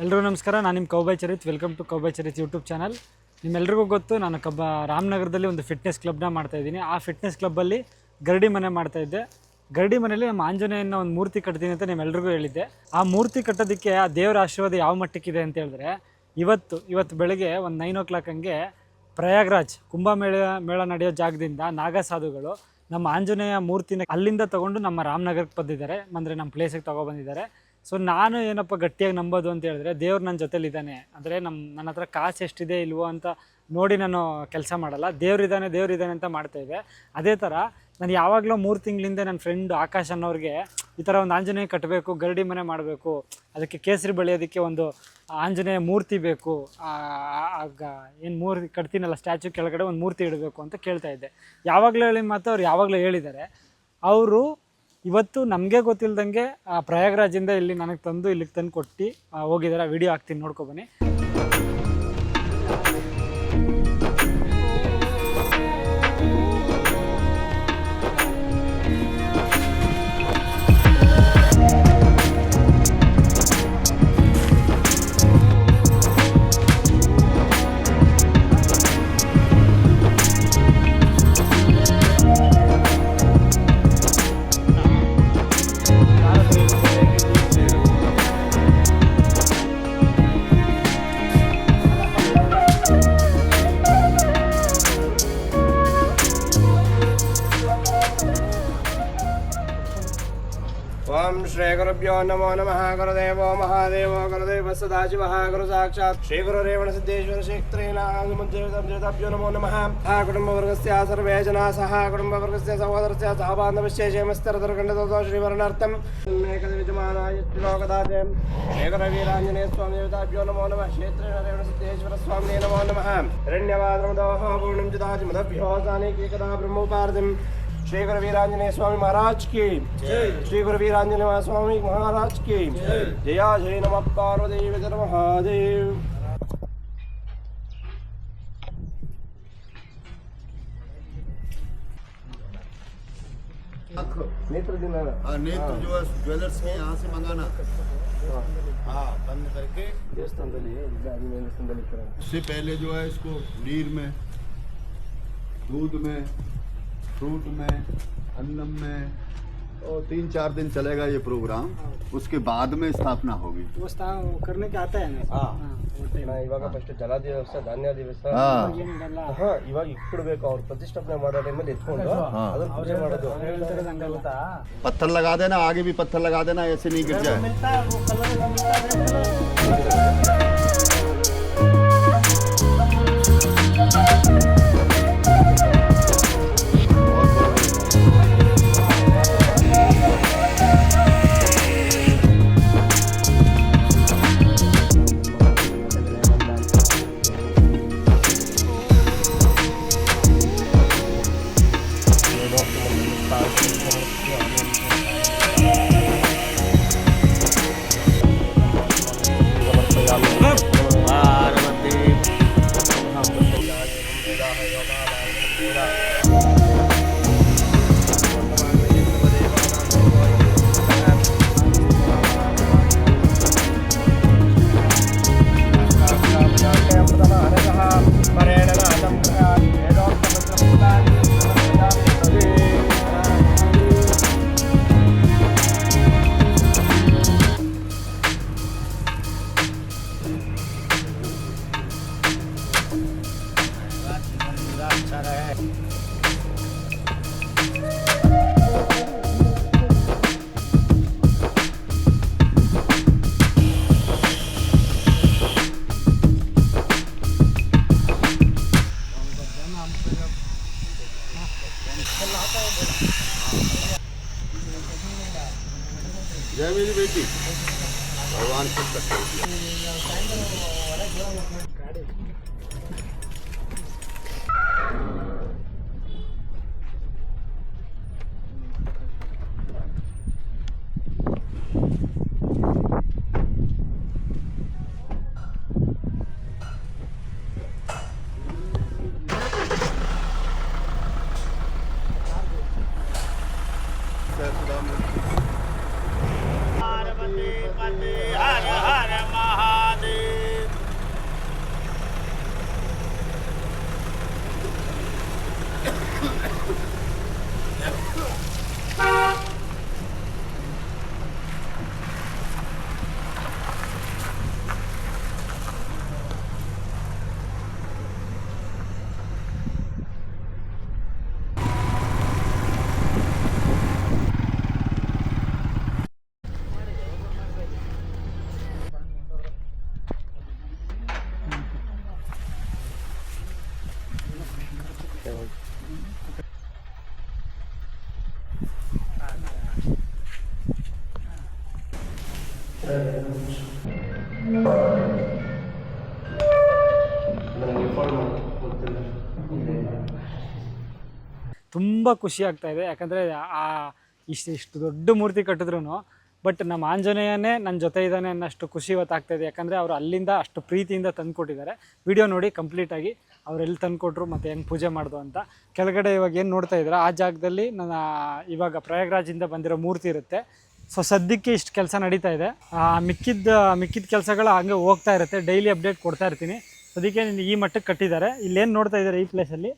ಎಲ್ರಿಗೂ ನಮಸ್ಕಾರ. ನಾನು ನಿಮ್ಮ cowboy Charith. Welcome to cowboy Charith YouTube channel. ನಿಮ್ಮೆಲ್ರಿಗೂ ಗೊತ್ತು, ನಾನು ರಾಮನಗರದಲ್ಲಿ ಒಂದು ಫಿಟ್ನೆಸ್ ಕ್ಲಬ್ನ ಮಾಡ್ತಾಯಿದ್ದೀನಿ. ಆ ಫಿಟ್ನೆಸ್ ಕ್ಲಬ್ಬಲ್ಲಿ ಗರಡಿ ಮನೆ ಮಾಡ್ತಾಯಿದ್ದೆ. ಗರಡಿ ಮನೆಯಲ್ಲಿ ನಮ್ಮ ಆಂಜನೇಯನ ಒಂದು ಮೂರ್ತಿ ಕಟ್ತೀನಿ ಅಂತ ನಿಮ್ಮೆಲ್ರಿಗೂ ಹೇಳಿದ್ದೆ. ಆ ಮೂರ್ತಿ ಕಟ್ಟೋದಕ್ಕೆ ಆ ದೇವರ ಆಶೀರ್ವಾದ ಯಾವ ಮಟ್ಟಕ್ಕಿದೆ ಅಂತ ಹೇಳಿದ್ರೆ, ಇವತ್ತು ಬೆಳಗ್ಗೆ ಒಂದು 9 o'clock ಹಂಗೆ ಪ್ರಯಾಗ್ರಾಜ್ ಕುಂಭಮೇಳ ನಡೆಯೋ ಜಾಗದಿಂದ ನಾಗಸಾಧುಗಳು ನಮ್ಮ ಆಂಜನೇಯ ಮೂರ್ತಿನ ಅಲ್ಲಿಂದ ತೊಗೊಂಡು ನಮ್ಮ ರಾಮನಗರಕ್ಕೆ ಬಂದಿದ್ದಾರೆ, ಅಂದರೆ ನಮ್ಮ ಪ್ಲೇಸಿಗೆ ತೊಗೊಬಂದಿದ್ದಾರೆ. ಸೊ ನಾನು ಏನಪ್ಪ ಗಟ್ಟಿಯಾಗಿ ನಂಬೋದು ಅಂತ ಹೇಳಿದ್ರೆ, ದೇವ್ರು ನನ್ನ ಜೊತೆಲಿದ್ದಾನೆ. ಅಂದರೆ ನನ್ನ ಹತ್ರ ಕಾಸು ಎಷ್ಟಿದೆ ಇಲ್ವೋ ಅಂತ ನೋಡಿ ನಾನು ಕೆಲಸ ಮಾಡಲ್ಲ. ದೇವ್ರಿದ್ದಾನೆ ಅಂತ ಮಾಡ್ತಾಯಿದ್ದೆ. ಅದೇ ಥರ ನಾನು ಯಾವಾಗಲೂ 3 ತಿಂಗಳಿಂದ ನನ್ನ ಫ್ರೆಂಡ್ ಆಕಾಶ್ ಅನ್ನೋರಿಗೆ ಈ ಥರ ಒಂದು ಆಂಜನೇಯ ಕಟ್ಟಬೇಕು, ಗರಡಿ ಮನೆ ಮಾಡಬೇಕು, ಅದಕ್ಕೆ ಕೇಸರಿ ಬಳಿಯೋದಕ್ಕೆ ಒಂದು ಆಂಜನೇಯ ಮೂರ್ತಿ ಬೇಕು, ಆಗ ಏನು ಮೂರ್ತಿ ಕಟ್ತೀನಲ್ಲ ಸ್ಟ್ಯಾಚು ಕೆಳಗಡೆ ಒಂದು ಮೂರ್ತಿ ಇಡಬೇಕು ಅಂತ ಕೇಳ್ತಾ ಇದ್ದೆ. ಯಾವಾಗಲೂ ಹೇಳಿ ಮಾತು ಅವ್ರು ಯಾವಾಗಲೂ ಹೇಳಿದ್ದಾರೆ. ಅವರು ಇವತ್ತು ನಮಗೆ ಗೊತ್ತಿಲ್ಲದಂಗೆ ಪ್ರಯಾಗ್ರಾಜಿಂದ ಇಲ್ಲಿ ನನಗೆ ತಂದು ಇಲ್ಲಿಗೆ ತಂದು ಕೊಟ್ಟು ಹೋಗಿದ್ದಾರೆ. ವಿಡಿಯೋ ಹಾಕ್ತೀನಿ, ನೋಡ್ಕೊಬನ್ನಿ. ओम श्री गुरुभ्यो नमो नमः। गुरुदेवो महादेवो गुरुदेव सदाशिवः गुरु साक्षात् श्री गुरुरेवण सिद्धेश्वर क्षेत्रेणागमज्जयो नमो नमः। कुटुम्बवर्गस्य सर्वे जनाः सह कुटुम्बवर्गस्य सहोदरस्य सहबान्धवस्य क्षेमस्तरदर्गण्डतो श्रीवर्णार्थम् एकविधमानाय श्लोकदाते श्री गुरुवीराञ्जनेय स्वामी देवताभ्यो नमो नमः। क्षेत्रेण सिद्धेश्वर स्वामिने नमो नमः। हिरण्यवाद्रमदोः पूर्णं चिदाज मदभ्यो सानेकदा ब्रह्मोपार्तिम् श्री गुरु वीरांजनेय स्वामी महाराज की जय। श्री गुरु वीरांजनेय स्वामी महाराज की जय। जय नमः पार्वती जय महादेव। नेत्र नेत्र जो है ज्वेलर्स के यहाँ से मंगाना। हाँ, बंद करके इससे पहले जो है इसको नीर में, दूध में, फ्रूट में, अन्नम में, और 3-4 दिन चलेगा ये प्रोग्राम। उसके बाद में स्थापना होगी। वो करने के आता है ना। ಇವಾಗ ಫಸ್ಟ್ ಜಲ ದಿವಸ, ಧಾನ್ಯ ದಿವಸ, ಇವಾಗ ಇಟ್ಬಿಡ್ಬೇಕು. ಅವ್ರು ಪ್ರತಿಷ್ಠಾಪನೆ ಮಾಡೋ ಟೈಮಲ್ಲಿ ಎತ್ಕೊಂಡು ಅದನ್ನ ಪೂಜೆ ಮಾಡೋದು. पत्थर लगा देना, आगे भी पत्थर लगा देना, ऐसे नहीं गिर जाए। जय मेरी बेटी, भगवान खुद करते हैं। पार्वती पति हर हर महादेव। ತುಂಬ ಖುಷಿ ಆಗ್ತಾ ಇದೆ, ಯಾಕಂದರೆ ಆ ಇಷ್ಟು ದೊಡ್ಡ ಮೂರ್ತಿ ಕಟ್ಟಿದ್ರು ಬಟ್ ನಮ್ಮ ಆಂಜನೇಯನೇ ನನ್ನ ಜೊತೆ ಇದ್ದಾನೆ ಅನ್ನೋಷ್ಟು ಖುಷಿ ಇವತ್ತಾಗ್ತಾಯಿದೆ. ಯಾಕಂದರೆ ಅವರು ಅಲ್ಲಿಂದ ಅಷ್ಟು ಪ್ರೀತಿಯಿಂದ ತಂದುಕೊಟ್ಟಿದ್ದಾರೆ. ವಿಡಿಯೋ ನೋಡಿ ಕಂಪ್ಲೀಟಾಗಿ ಅವ್ರು ಎಲ್ಲಿ ತಂದುಕೊಟ್ರು ಮತ್ತು ಹೆಂಗೆ ಪೂಜೆ ಮಾಡ್ದು ಅಂತ. ಕೆಳಗಡೆ ಇವಾಗ ಏನು ನೋಡ್ತಾ ಇದ್ದೀರಾ ಆ ಜಾಗದಲ್ಲಿ ನನ್ನ ಇವಾಗ ಪ್ರಯಾಗ್ರಾಜಿಂದ ಬಂದಿರೋ ಮೂರ್ತಿ ಇರುತ್ತೆ. ಸೊ ಸದ್ಯಕ್ಕೆ ಇಷ್ಟು ಕೆಲಸ ನಡೀತಾ ಇದೆ. ಮಿಕ್ಕಿದ ಕೆಲಸಗಳು ಹಂಗೆ ಹೋಗ್ತಾ ಇರುತ್ತೆ, ಡೈಲಿ ಅಪ್ಡೇಟ್ ಕೊಡ್ತಾ ಇರ್ತೀನಿ. ಅದಕ್ಕೆ ಈ ಮಟ್ಟಕ್ಕೆ ಕಟ್ಟಿದ್ದಾರೆ. ಇಲ್ಲೇನು ನೋಡ್ತಾ ಇದ್ದಾರೆ ಈ ಪ್ಲೇಸಲ್ಲಿ,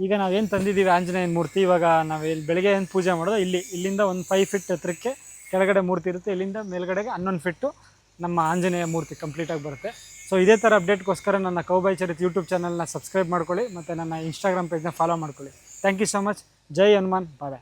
ಈಗ ನಾವೇನು ತಂದಿದ್ದೀವಿ ಆಂಜನೇಯನ ಮೂರ್ತಿ, ಇವಾಗ ನಾವು ಇಲ್ಲಿ ಬೆಳಗ್ಗೆ ಏನು ಪೂಜೆ ಮಾಡೋದು ಇಲ್ಲಿಂದ ಒಂದು 5 ಫೀಟ್ ಎತ್ತರಕ್ಕೆ ಕೆಳಗಡೆ ಮೂರ್ತಿ ಇರುತ್ತೆ. ಇಲ್ಲಿಂದ ಮೇಲ್ಗಡೆಗೆ 11 ಫೀಟು ನಮ್ಮ ಆಂಜನೇಯ ಮೂರ್ತಿ ಕಂಪ್ಲೀಟಾಗಿ ಬರುತ್ತೆ. ಸೊ ಇದೇ ಥರ ಅಪ್ಡೇಟ್ಗೋಸ್ಕರ ನನ್ನ ಕೌಬಾಯ್ ಚರಿತ್ ಯೂಟ್ಯೂಬ್ ಚಾನಲ್ನ ಸಬ್ಸ್ಕ್ರೈಬ್ ಮಾಡ್ಕೊಳ್ಳಿ ಮತ್ತು ನನ್ನ ಇನ್ಸ್ಟಾಗ್ರಾಮ್ ಪೇಜ್ನ ಫಾಲೋ ಮಾಡ್ಕೊಳ್ಳಿ. Thank you so much. ಜೈ ಹನುಮಾನ್. ಬಾಯ್.